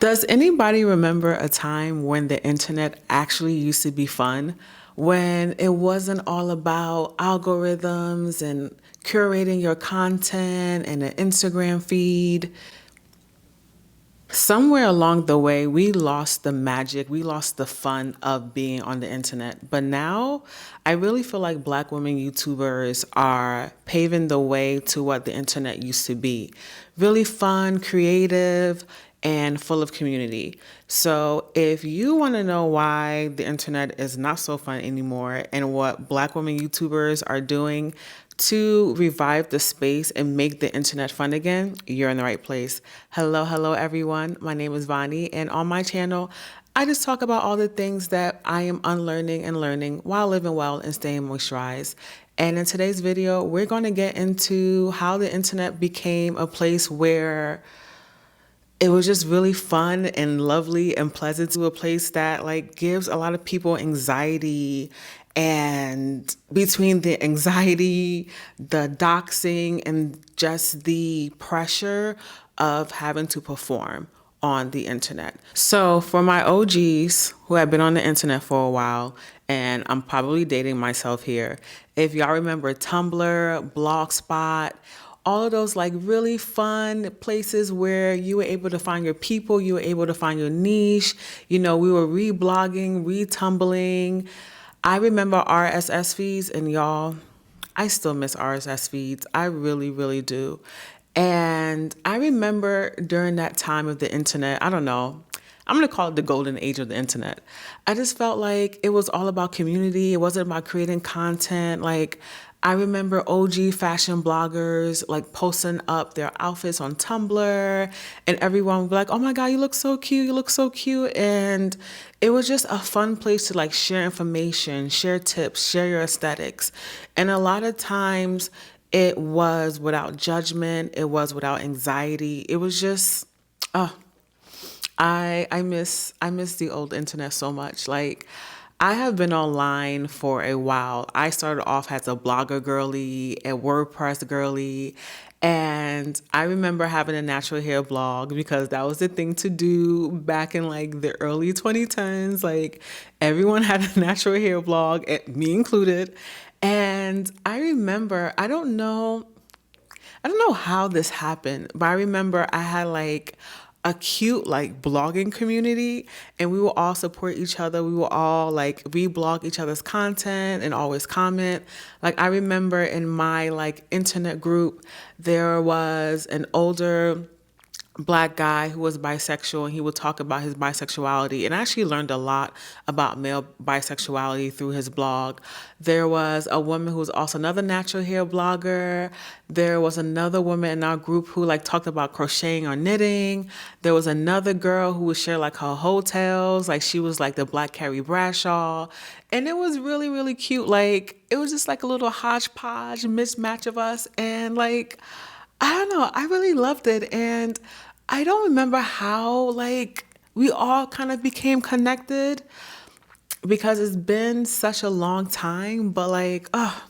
Does anybody remember a time when the internet actually used to be fun? When it wasn't all about algorithms and curating your content and an Instagram feed? Somewhere along the way, we lost the magic, we lost the fun of being on the internet. But now, I really feel like Black women YouTubers are paving the way to what the internet used to be. Really fun, creative, and full of community. So, if you want to know why the internet is not so fun anymore and what Black women YouTubers are doing to revive the space and make the internet fun again, you're in the right place. Hello, everyone. My name is Vani, and on my channel, I just talk about all the things that I am unlearning and learning while living well and staying moisturized. And in today's video, we're going to get into how the internet became a place where it was just really fun and lovely and pleasant, to a place that like gives a lot of people anxiety. And between the anxiety, the doxing, and just the pressure of having to perform on the internet. So for my OGs who have been on the internet for a while, and I'm probably dating myself here, if y'all remember Tumblr, Blogspot, all of those like really fun places where you were able to find your people, you were able to find your niche. You know, we were reblogging, retumbling. I remember RSS feeds, and y'all, I still miss RSS feeds. I really, really do. And I remember during that time of the internet, I don't know, I'm going to call it the golden age of the internet. I just felt like it was all about community. It wasn't about creating content. Like, I remember OG fashion bloggers like posting up their outfits on Tumblr, and everyone would be like, oh my God, you look so cute. You look so cute. And it was just a fun place to like share information, share tips, share your aesthetics. And a lot of times it was without judgment. It was without anxiety. It was just, oh, I miss the old internet so much. Like, I have been online for a while. I started off as a blogger girly, a WordPress girly, and I remember having a natural hair blog because that was the thing to do back in like the early 2010s. Like, everyone had a natural hair blog, me included. And I remember, I don't know how this happened, but I remember I had like a cute like blogging community, and we will all support each other. We will all like reblog each other's content and always comment. Like, I remember in my like internet group, there was an older Black guy who was bisexual, and he would talk about his bisexuality, and I actually learned a lot about male bisexuality through his blog. There was a woman who was also another natural hair blogger. There was another woman in our group who like talked about crocheting or knitting. There was another girl who would share like her hotels, like she was like the Black Carrie Bradshaw, and it was really, really cute. Like, it was just like a little hodgepodge mismatch of us, and like, I don't know, I really loved it. And I don't remember how like we all kind of became connected because it's been such a long time, but like, oh,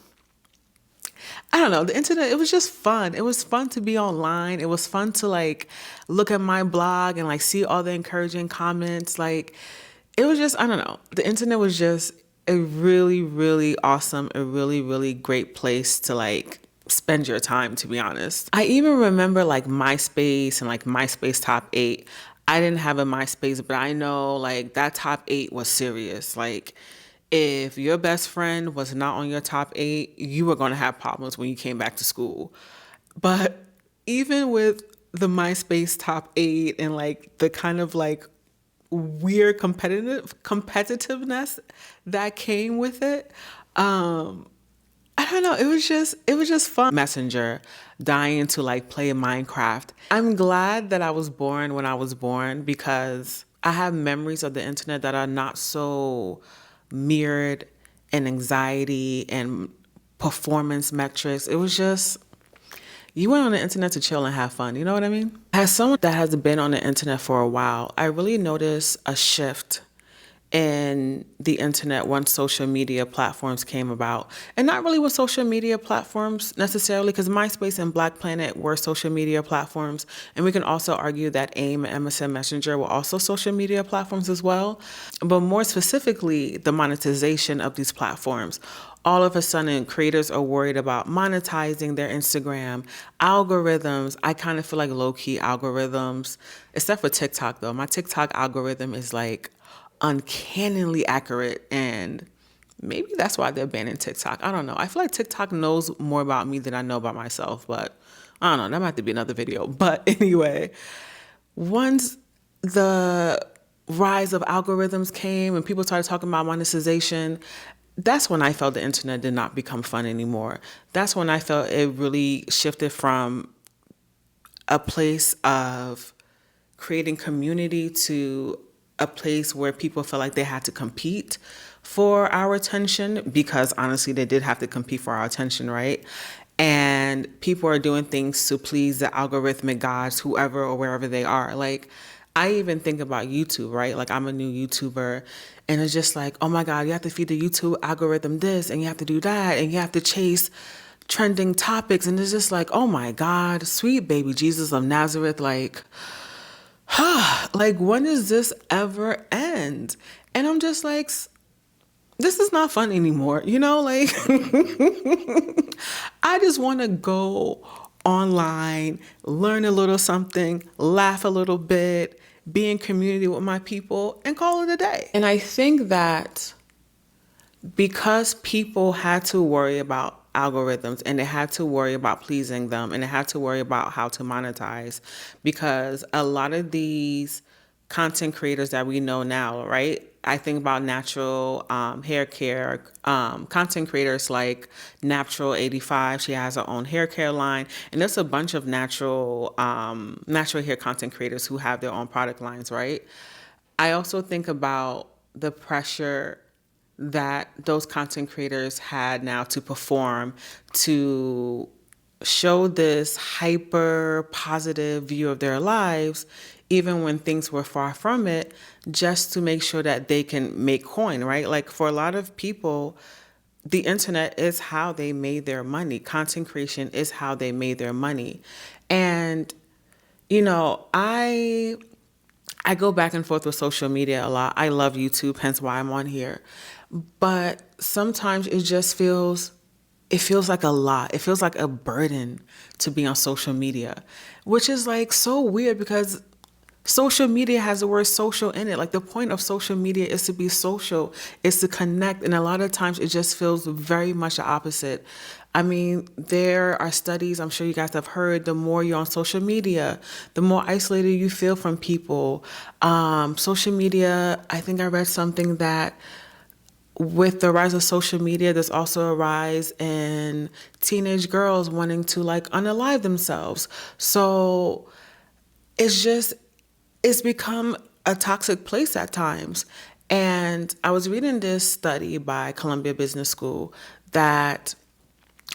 I don't know, the internet, it was just fun. It was fun to be online. It was fun to like look at my blog and like see all the encouraging comments. Like, it was just, I don't know, the internet was just a really, really awesome, a really, really great place to like spend your time, to be honest. I even remember like MySpace and like MySpace top 8. I didn't have a MySpace, but I know like that top 8 was serious. Like, if your best friend was not on your top 8, you were going to have problems when you came back to school. But even with the MySpace top 8 and like the kind of like weird competitiveness that came with it, I don't know. It was just fun. Messenger, dying to like play Minecraft. I'm glad that I was born when I was born because I have memories of the internet that are not so mirrored in anxiety and performance metrics. It was just, you went on the internet to chill and have fun. You know what I mean? As someone that has been on the internet for a while, I really noticed a shift in the internet once social media platforms came about. And not really with social media platforms necessarily, because MySpace and Black Planet were social media platforms. And we can also argue that AIM and MSN Messenger were also social media platforms as well. But more specifically, the monetization of these platforms. All of a sudden, creators are worried about monetizing their Instagram algorithms. I kind of feel like low-key algorithms, except for TikTok though. My TikTok algorithm is like uncannily accurate, and maybe that's why they're banning TikTok. I don't know. I feel like TikTok knows more about me than I know about myself, but I don't know. That might have to be another video. But anyway, once the rise of algorithms came and people started talking about monetization, that's when I felt the internet did not become fun anymore. That's when I felt it really shifted from a place of creating community to a place where people felt like they had to compete for our attention, because honestly, they did have to compete for our attention, right? And people are doing things to please the algorithmic gods, whoever or wherever they are. Like, I even think about YouTube, right? Like, I'm a new YouTuber, and it's just like, oh my God, you have to feed the YouTube algorithm this, and you have to do that, and you have to chase trending topics. And it's just like, oh my God, sweet baby Jesus of Nazareth, like, like, when does this ever end? And I'm just like, this is not fun anymore, you know? Like, I just want to go online, learn a little something, laugh a little bit, be in community with my people, and call it a day. And I think that because people had to worry about algorithms, and they had to worry about pleasing them, and they had to worry about how to monetize, because a lot of these content creators that we know now, right? I think about natural hair care content creators like Natural85. She has her own hair care line, and there's a bunch of natural hair content creators who have their own product lines, right? I also think about the pressure that those content creators had now to perform, to show this hyper positive view of their lives, even when things were far from it, just to make sure that they can make coin, right? Like, for a lot of people, the internet is how they made their money. Content creation is how they made their money. And, you know, I go back and forth with social media a lot. I love YouTube, hence why I'm on here. But sometimes it feels like a lot. It feels like a burden to be on social media, which is like so weird, because social media has the word social in it. Like, the point of social media is to be social, is to connect. And a lot of times it just feels very much the opposite. I mean, there are studies, I'm sure you guys have heard, the more you're on social media, the more isolated you feel from people. Social media, I think I read something that with the rise of social media, there's also a rise in teenage girls wanting to like unalive themselves. So it's become a toxic place at times. And I was reading this study by Columbia Business School that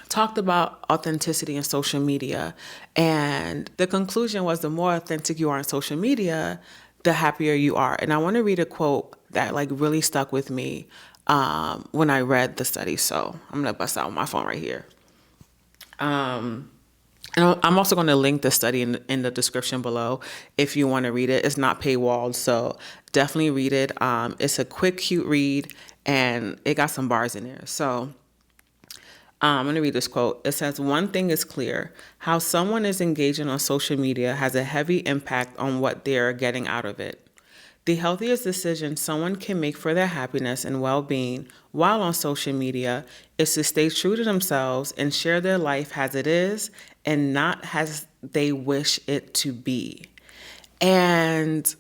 talked about authenticity in social media. And the conclusion was, the more authentic you are on social media, the happier you are. And I want to read a quote that like really stuck with me when I read the study. So I'm going to bust out my phone right here. And I'm also going to link the study in the description below if you want to read it. It's not paywalled, so definitely read it. It's a quick, cute read, and it got some bars in there. So I'm going to read this quote. It says, "One thing is clear. How someone is engaging on social media has a heavy impact on what they're getting out of it. The healthiest decision someone can make for their happiness and well-being while on social media is to stay true to themselves and share their life as it is and not as they wish it to be." And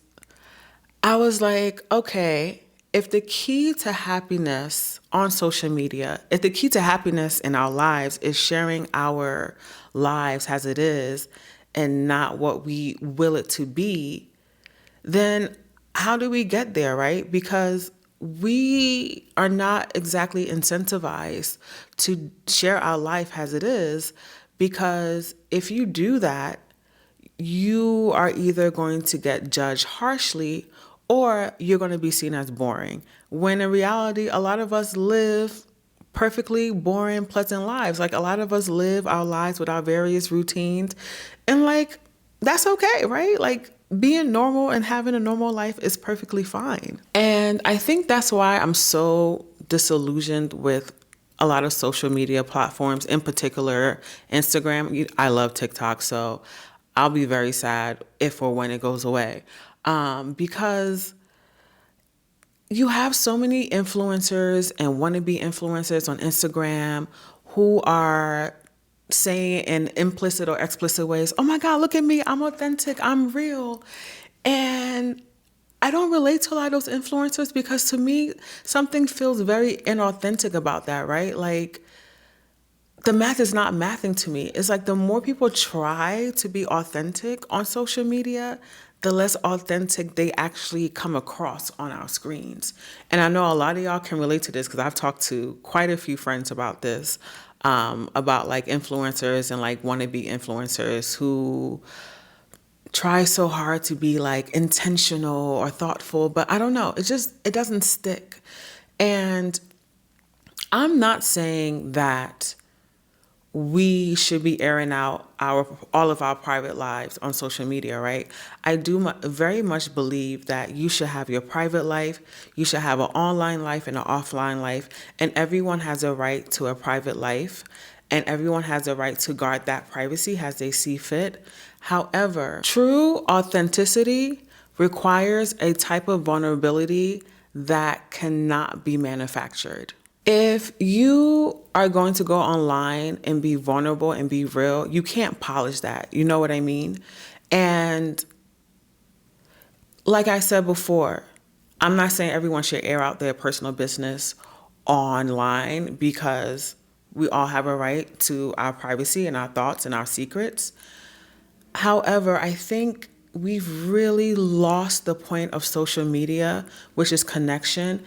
I was like, okay, if the key to happiness on social media, if the key to happiness in our lives is sharing our lives as it is and not what we will it to be, then how do we get there, right? Because we are not exactly incentivized to share our life as it is, because if you do that, you are either going to get judged harshly or you're going to be seen as boring. When in reality, a lot of us live perfectly boring, pleasant lives. Like a lot of us live our lives with our various routines, and like that's okay, right? Like being normal and having a normal life is perfectly fine. And I think that's why I'm so disillusioned with a lot of social media platforms, in particular Instagram. I love TikTok, so I'll be very sad if or when it goes away, because you have so many influencers and wannabe influencers on Instagram who are saying in implicit or explicit ways, oh my God, look at me, I'm authentic, I'm real. And I don't relate to a lot of those influencers because to me, something feels very inauthentic about that, right? Like the math is not mathing to me. It's like the more people try to be authentic on social media, the less authentic they actually come across on our screens. And I know a lot of y'all can relate to this because I've talked to quite a few friends about this, about like influencers and like wannabe influencers who try so hard to be like intentional or thoughtful, but I don't know. It doesn't stick. And I'm not saying that we should be airing out all of our private lives on social media, right? I do very much believe that you should have your private life, you should have an online life and an offline life, and everyone has a right to a private life, and everyone has a right to guard that privacy as they see fit. However, true authenticity requires a type of vulnerability that cannot be manufactured. If you are going to go online and be vulnerable and be real, you can't polish that. You know what I mean? And like I said before, I'm not saying everyone should air out their personal business online because we all have a right to our privacy and our thoughts and our secrets. However, I think we've really lost the point of social media, which is connection.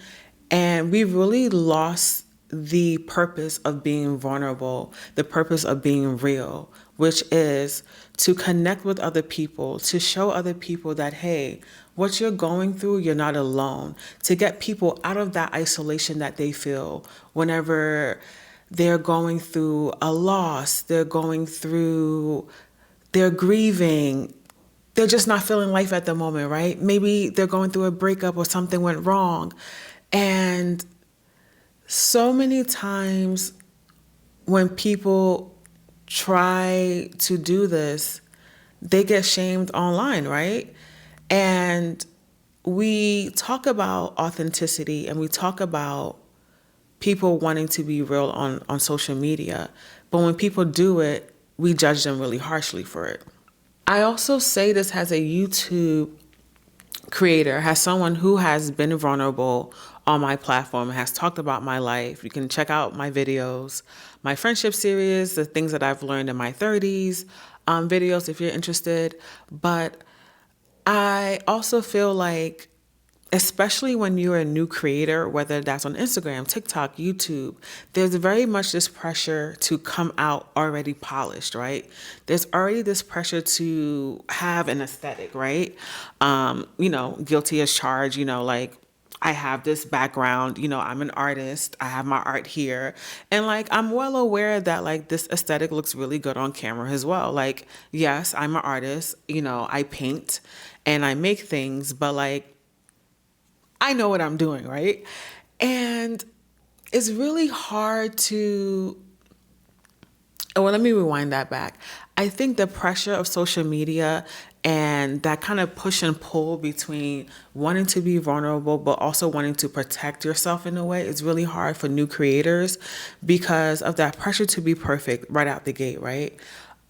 And we've really lost the purpose of being vulnerable, the purpose of being real, which is to connect with other people, to show other people that, hey, what you're going through, you're not alone, to get people out of that isolation that they feel whenever they're going through a loss, they're grieving, they're just not feeling life at the moment, right? Maybe they're going through a breakup or something went wrong. And so many times when people try to do this, they get shamed online, right? And we talk about authenticity and we talk about people wanting to be real on social media. But when people do it, we judge them really harshly for it. I also say this as a YouTube creator, as someone who has been vulnerable on my platform, has talked about my life. You can check out my videos, my friendship series, the things that I've learned in my 30s, videos if you're interested. But I also feel like, especially when you're a new creator, whether that's on Instagram, TikTok, YouTube, there's very much this pressure to come out already polished, right? There's already this pressure to have an aesthetic, right? Guilty as charged, like I have this background, I'm an artist, I have my art here. And like, I'm well aware that like this aesthetic looks really good on camera as well. Like, yes, I'm an artist, I paint and I make things, but like, I know what I'm doing, right? And it's really hard to, well, let me rewind that back. I think the pressure of social media and that kind of push and pull between wanting to be vulnerable, but also wanting to protect yourself in a way is really hard for new creators because of that pressure to be perfect right out the gate, right?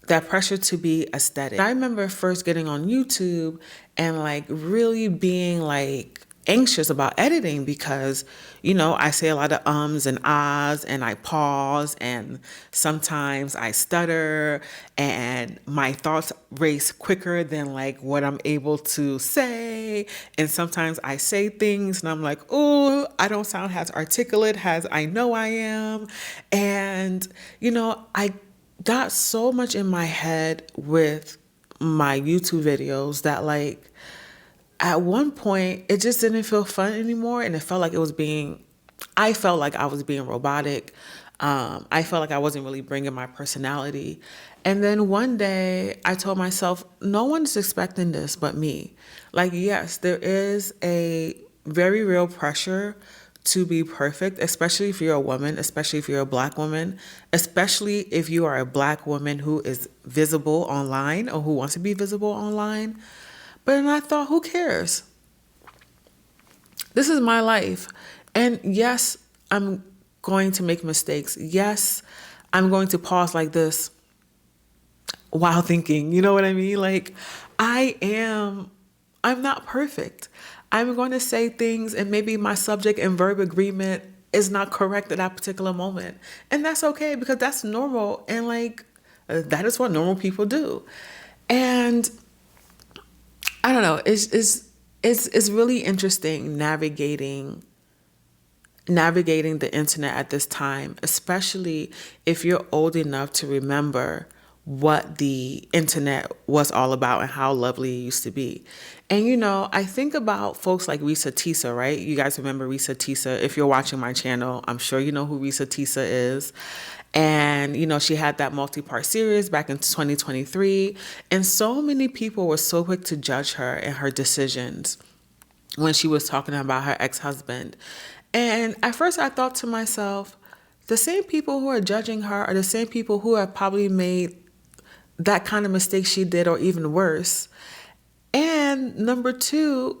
That pressure to be aesthetic. I remember first getting on YouTube and like really being like anxious about editing because, I say a lot of ums and ahs and I pause and sometimes I stutter and my thoughts race quicker than like what I'm able to say. And sometimes I say things and I'm like, oh, I don't sound as articulate as I know I am. And, I got so much in my head with my YouTube videos that like, at one point, it just didn't feel fun anymore. And it felt like I felt like I was being robotic. I felt like I wasn't really bringing my personality. And then one day I told myself, no one's expecting this but me. Like, yes, there is a very real pressure to be perfect, especially if you're a woman, especially if you're a Black woman, especially if you are a Black woman who is visible online or who wants to be visible online. But then I thought, who cares? This is my life. And yes, I'm going to make mistakes. Yes, I'm going to pause like this while thinking, you know what I mean? Like, I'm not perfect. I'm going to say things and maybe my subject and verb agreement is not correct at that particular moment. And that's okay because that's normal. And like, that is what normal people do. And I don't know, it's really interesting navigating the internet at this time, especially if you're old enough to remember what the internet was all about and how lovely it used to be. And I think about folks like Reesa Teesa, right? You guys remember Reesa Teesa? If you're watching my channel, I'm sure you know who Reesa Teesa is. And, she had that multi-part series back in 2023. And so many people were so quick to judge her and her decisions when she was talking about her ex-husband. And at first I thought to myself, the same people who are judging her are the same people who have probably made that kind of mistake she did or even worse. And number two,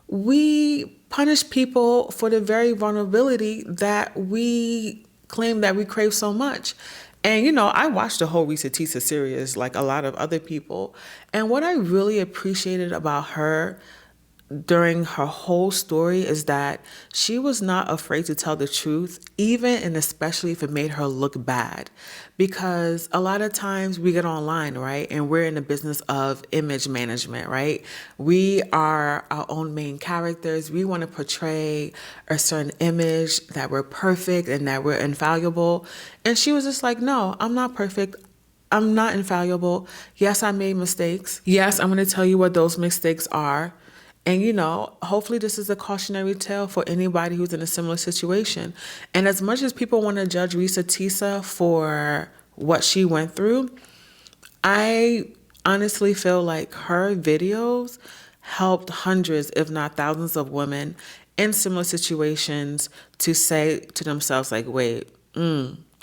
we punish people for the very vulnerability that we claim that we crave so much. And, I watched the whole Reesa Teesa series like a lot of other people. And what I really appreciated about her during her whole story is that she was not afraid to tell the truth, even and especially if it made her look bad. Because a lot of times we get online, right? And we're in the business of image management, right? We are our own main characters. We want to portray a certain image that we're perfect and that we're infallible. And she was just like, no, I'm not perfect. I'm not infallible. Yes, I made mistakes. Yes, I'm going to tell you what those mistakes are. And, hopefully this is a cautionary tale for anybody who's in a similar situation. And as much as people want to judge Reesa Teesa for what she went through, I honestly feel like her videos helped hundreds, if not thousands of women in similar situations to say to themselves like, wait,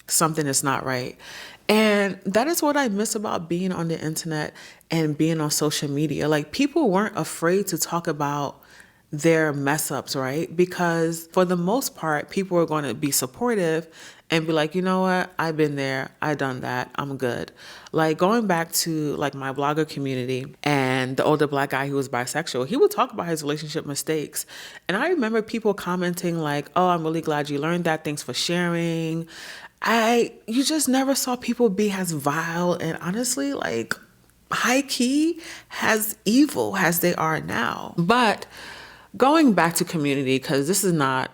something is not right. And that is what I miss about being on the internet and being on social media. Like, people weren't afraid to talk about their mess ups, right? Because for the most part, people are going to be supportive and be like, you know what? I've been there. I've done that. I'm good. Like, going back to like my blogger community and the older Black guy who was bisexual, he would talk about his relationship mistakes. And I remember people commenting like, oh, I'm really glad you learned that. Thanks for sharing. You just never saw people be as vile and honestly like high key as evil as they are now. But going back to community, because this is not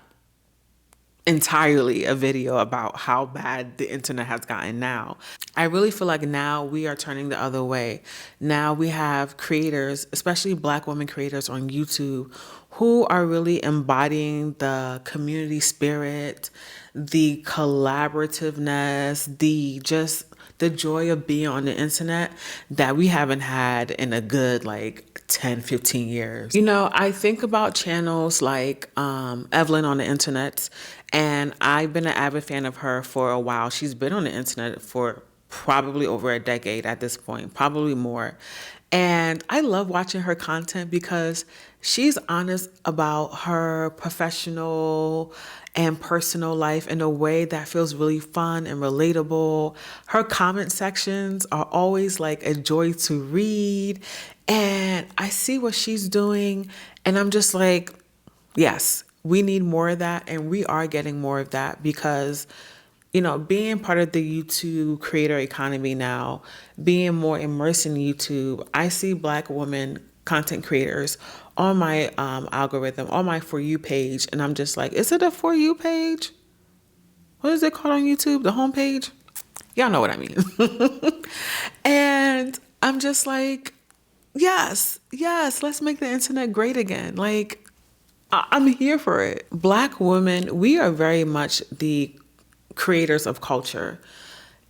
entirely a video about how bad the internet has gotten now. I really feel like now we are turning the other way. Now we have creators, especially Black women creators on YouTube, who are really embodying the community spirit, the collaborativeness, the joy of being on the internet that we haven't had in a good 10, 15 years. I think about channels like Evelyn on the internet, and I've been an avid fan of her for a while. She's been on the internet for probably over a decade at this point, probably more. And I love watching her content because she's honest about her professional and personal life in a way that feels really fun and relatable. Her comment sections are always like a joy to read. And I see what she's doing and I'm just like, yes, we need more of that. And we are getting more of that because being part of the YouTube creator economy now, being more immersed in YouTube, I see Black women content creators on my algorithm, on my For You page. And I'm just like, is it a For You page? What is it called on YouTube? The homepage? Y'all know what I mean. And I'm just like, Yes, let's make the internet great again. Like, I'm here for it. Black women, we are very much the creators of culture.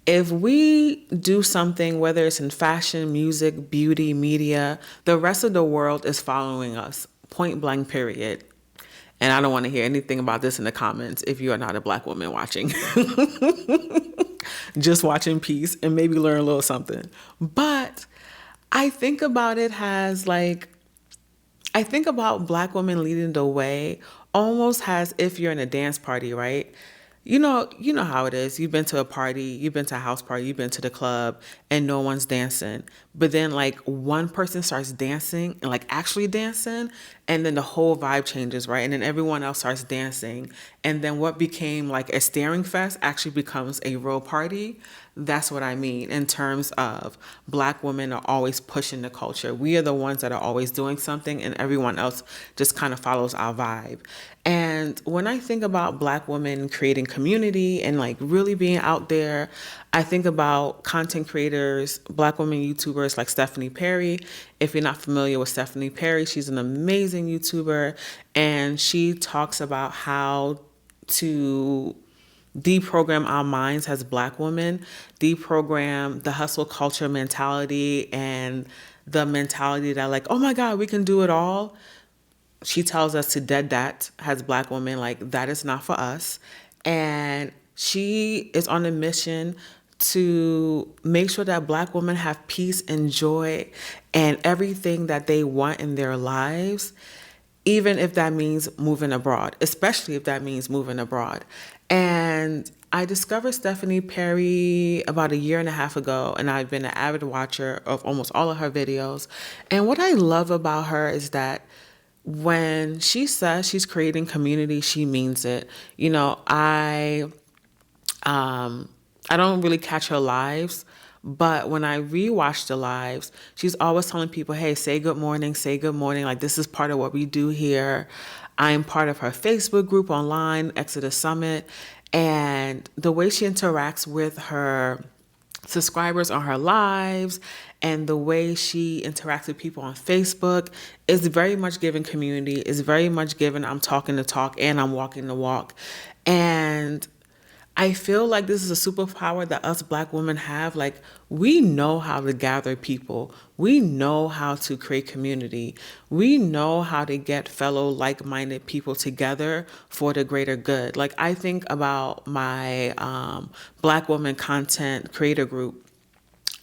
If we do something, whether it's in fashion, music, beauty, media, the rest of the world is following us. Point blank, period. And I don't want to hear anything about this in the comments if you are not a black woman watching. Just watch in peace and maybe learn a little something. But I think about it as like, I think about black women leading the way almost as if you're in a dance party, right? You know how it is. You've been to a party, you've been to a house party, you've been to the club, and no one's dancing. But then like one person starts dancing and like actually dancing, and then the whole vibe changes, right? And then everyone else starts dancing. And then what became like a staring fest actually becomes a real party. That's what I mean in terms of black women are always pushing the culture. We are the ones that are always doing something, and everyone else just kind of follows our vibe. And when I think about black women creating community and like really being out there, I think about content creators, black women YouTubers like Stephanie Perry. If you're not familiar with Stephanie Perry, she's an amazing YouTuber, and she talks about how to deprogram our minds as black women, deprogram the hustle culture mentality and the mentality that like, oh my God, we can do it all. She tells us to dead that as black women, like that is not for us. And she is on a mission to make sure that black women have peace and joy and everything that they want in their lives, even if that means moving abroad, especially if that means moving abroad. And I discovered Stephanie Perry about a year and a half ago, and I've been an avid watcher of almost all of her videos. And what I love about her is that when she says she's creating community, she means it. You know, I don't really catch her lives, but when I rewatch the lives, she's always telling people, hey, say good morning, say good morning. Like, this is part of what we do here. I'm part of her Facebook group online, Exodus Summit. And the way she interacts with her subscribers on her lives and the way she interacts with people on Facebook is very much given community, is very much given I'm talking the talk and I'm walking the walk. And I feel like this is a superpower that us black women have. Like, we know how to gather people. We know how to create community. We know how to get fellow like-minded people together for the greater good. Like, I think about my black woman content creator group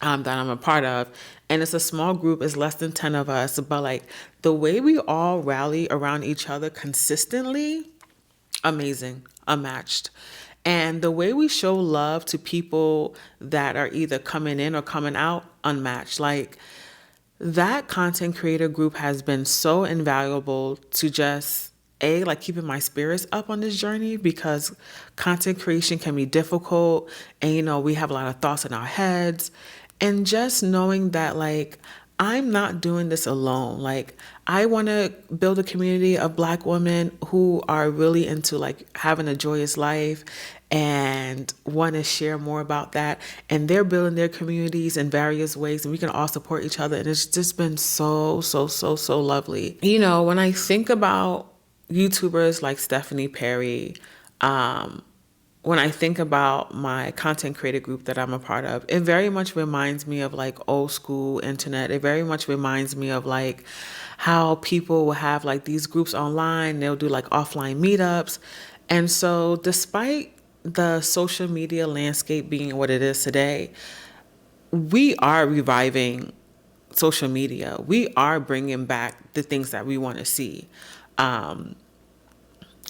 that I'm a part of. And it's a small group, it's less than 10 of us. But like the way we all rally around each other consistently, amazing, unmatched. And the way we show love to people that are either coming in or coming out, unmatched. Like, that content creator group has been so invaluable to just like keeping my spirits up on this journey, because content creation can be difficult, and we have a lot of thoughts in our heads, and just knowing that like I'm not doing this alone. Like, I want to build a community of black women who are really into like having a joyous life and want to share more about that. And they're building their communities in various ways, and we can all support each other. And it's just been so, so, so, so lovely. When I think about YouTubers like Stephanie Perry, when I think about my content creator group that I'm a part of, it very much reminds me of like old school internet. It very much reminds me of like how people will have like these groups online. They'll do like offline meetups. And so despite the social media landscape being what it is today, we are reviving social media. We are bringing back the things that we want to see.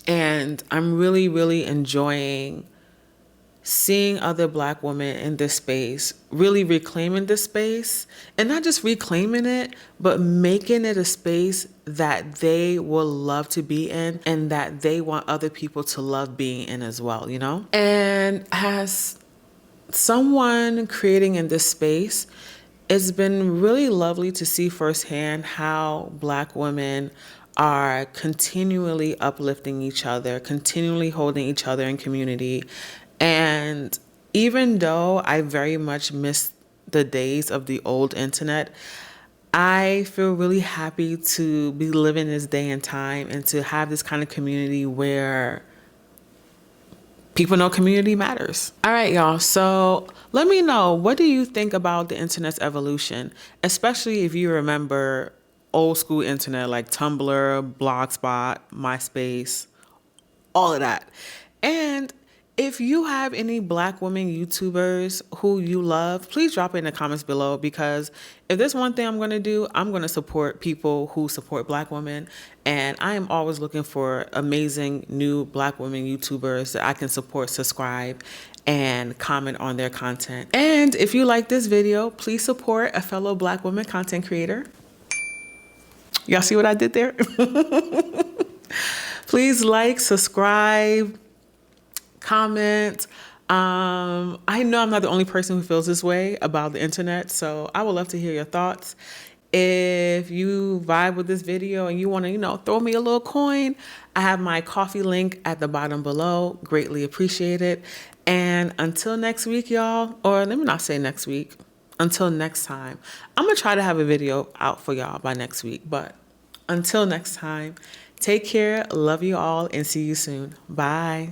And I'm really, really enjoying seeing other black women in this space, really reclaiming this space, and not just reclaiming it, but making it a space that they will love to be in and that they want other people to love being in as well, And as someone creating in this space, it's been really lovely to see firsthand how black women are continually uplifting each other, continually holding each other in community. And even though I very much miss the days of the old internet, I feel really happy to be living this day and time and to have this kind of community where people know community matters. All right, y'all. So let me know, what do you think about the internet's evolution, especially if you remember old school internet like Tumblr, Blogspot, MySpace, all of that. And if you have any Black women YouTubers who you love, please drop it in the comments below, because if there's one thing I'm going to do, I'm going to support people who support Black women. And I am always looking for amazing new Black women YouTubers that I can support, subscribe, and comment on their content. And if you like this video, please support a fellow Black woman content creator. Y'all see what I did there? Please like, subscribe, comment. I know I'm not the only person who feels this way about the internet, so I would love to hear your thoughts. If you vibe with this video and you want to, throw me a little coin, I have my coffee link at the bottom below. Greatly appreciate it. And until next week, y'all, or let me not say next week, until next time, I'm going to try to have a video out for y'all by next week. But until next time, take care, love you all, and see you soon. Bye.